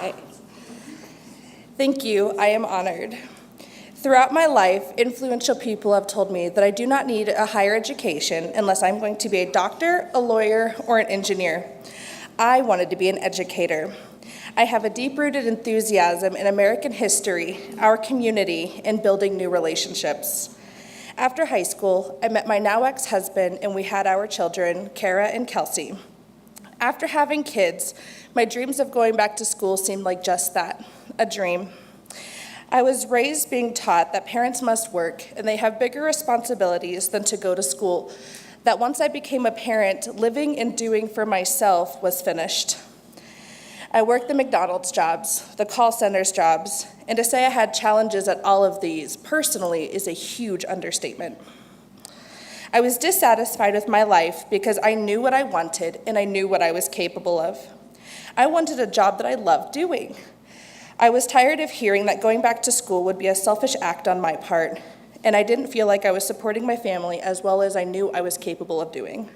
Hi. Thank you. I am honored. Throughout my life, influential people have told me that I do not need a higher education unless I'm going to be a doctor, a lawyer, or an engineer. I wanted to be an educator. I have a deep-rooted enthusiasm in American history, our community, and building new relationships. After high school, I met my now ex-husband, and we had our children, Kara and Kelsey. After having kids, my dreams of going back to school seemed like just that, a dream. I was raised being taught that parents must work and they have bigger responsibilities than to go to school, that once I became a parent, living and doing for myself was finished. I worked the McDonald's jobs, the call center's jobs, and to say I had challenges at all of these personally is a huge understatement. I was dissatisfied with my life because I knew what I wanted and I knew what I was capable of. I wanted a job that I loved doing. I was tired of hearing that going back to school would be a selfish act on my part, and I didn't feel like I was supporting my family as well as I knew I was capable of doing.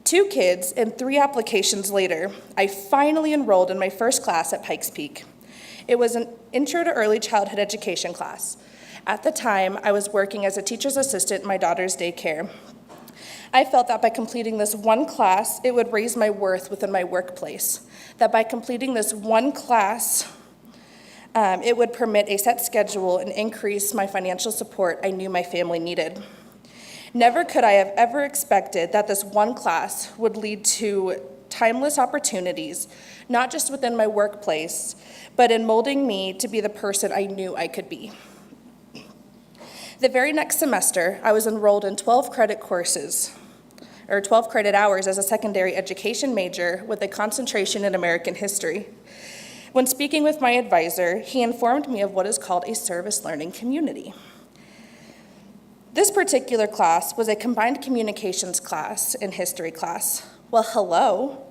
2 kids and 3 applications later, I finally enrolled in my first class at Pikes Peak. It was an intro to early childhood education class. At the time, I was working as a teacher's assistant in my daughter's daycare. I felt that by completing this one class, it would raise my worth within my workplace. That by completing this one class, it would permit a set schedule and increase my financial support I knew my family needed. Never could I have ever expected that this one class would lead to timeless opportunities, not just within my workplace, but in molding me to be the person I knew I could be. The very next semester, I was enrolled in 12 credit courses, or 12 credit hours as a secondary education major with a concentration in American history. When speaking with my advisor, he informed me of what is called a service learning community. This particular class was a combined communications class and history class. Well, hello.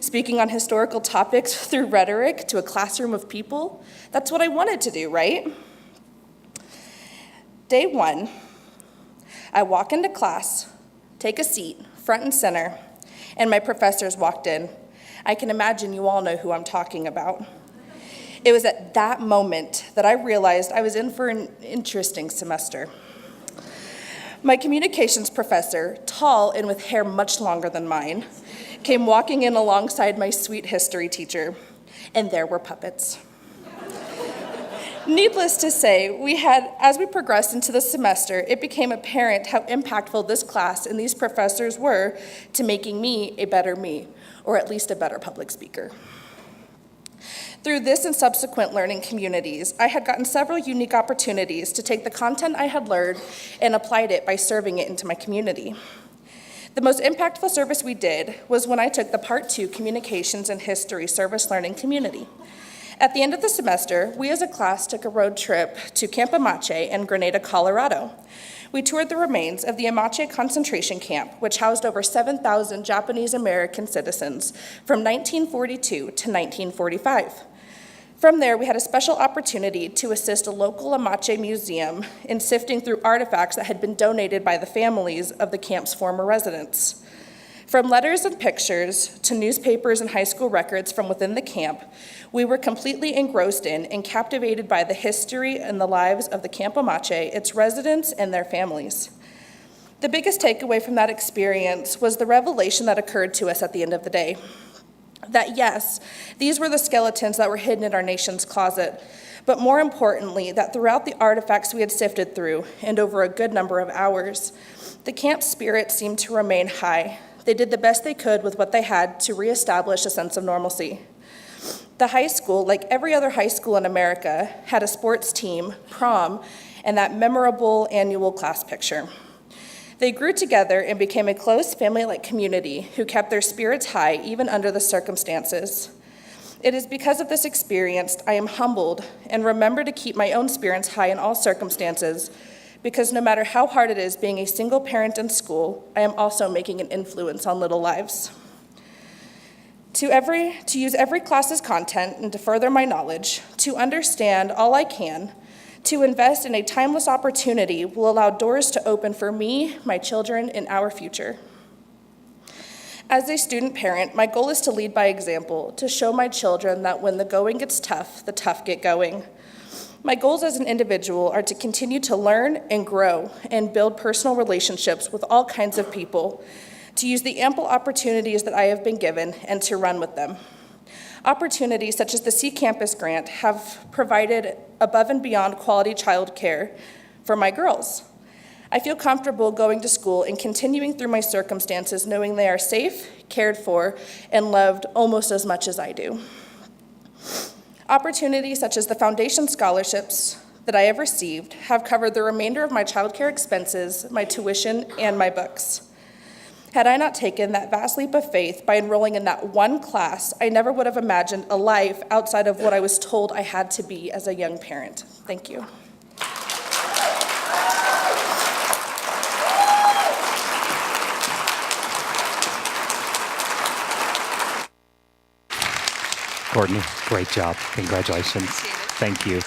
Speaking on historical topics through rhetoric to a classroom of people, that's what I wanted to do, right? Day 1, I walk into class, take a seat, front and center, and my professors walked in. I can imagine you all know who I'm talking about. It was at that moment that I realized I was in for an interesting semester. My communications professor, tall and with hair much longer than mine, came walking in alongside my sweet history teacher, and there were puppets. Needless to say, as we progressed into the semester, it became apparent how impactful this class and these professors were to making me a better me, or at least a better public speaker. Through this and subsequent learning communities, I had gotten several unique opportunities to take the content I had learned and applied it by serving it into my community. The most impactful service we did was when I took the Part 2 Communications and History Service Learning Community. At the end of the semester, we as a class took a road trip to Camp Amache in Grenada, Colorado. We toured the remains of the Amache concentration camp, which housed over 7,000 Japanese American citizens from 1942 to 1945. From there, we had a special opportunity to assist a local Amache museum in sifting through artifacts that had been donated by the families of the camp's former residents. From letters and pictures to newspapers and high school records from within the camp, we were completely engrossed in and captivated by the history and the lives of the Camp Amache, its residents, and their families. The biggest takeaway from that experience was the revelation that occurred to us at the end of the day. That yes, these were the skeletons that were hidden in our nation's closet, but more importantly, that throughout the artifacts we had sifted through, and over a good number of hours, the camp spirit seemed to remain high. They did the best they could with what they had to reestablish a sense of normalcy. The high school, like every other high school in America, had a sports team, prom, and that memorable annual class picture. They grew together and became a close family-like community who kept their spirits high even under the circumstances. It is because of this experience I am humbled and remember to keep my own spirits high in all circumstances, because no matter how hard it is being a single parent in school, I am also making an influence on little lives. To use every class's content and to further my knowledge, to understand all I can, to invest in a timeless opportunity will allow doors to open for me, my children, and our future. As a student parent, my goal is to lead by example, to show my children that when the going gets tough, the tough get going. My goals as an individual are to continue to learn and grow and build personal relationships with all kinds of people, to use the ample opportunities that I have been given and to run with them. Opportunities such as the C Campus grant have provided above and beyond quality child care for my girls. I feel comfortable going to school and continuing through my circumstances knowing they are safe, cared for, and loved almost as much as I do. Opportunities such as the foundation scholarships that I have received have covered the remainder of my childcare expenses, my tuition, and my books. Had I not taken that vast leap of faith by enrolling in that one class, I never would have imagined a life outside of what I was told I had to be as a young parent. Thank you. Courtney, great job. Congratulations. Appreciate it. Thank you.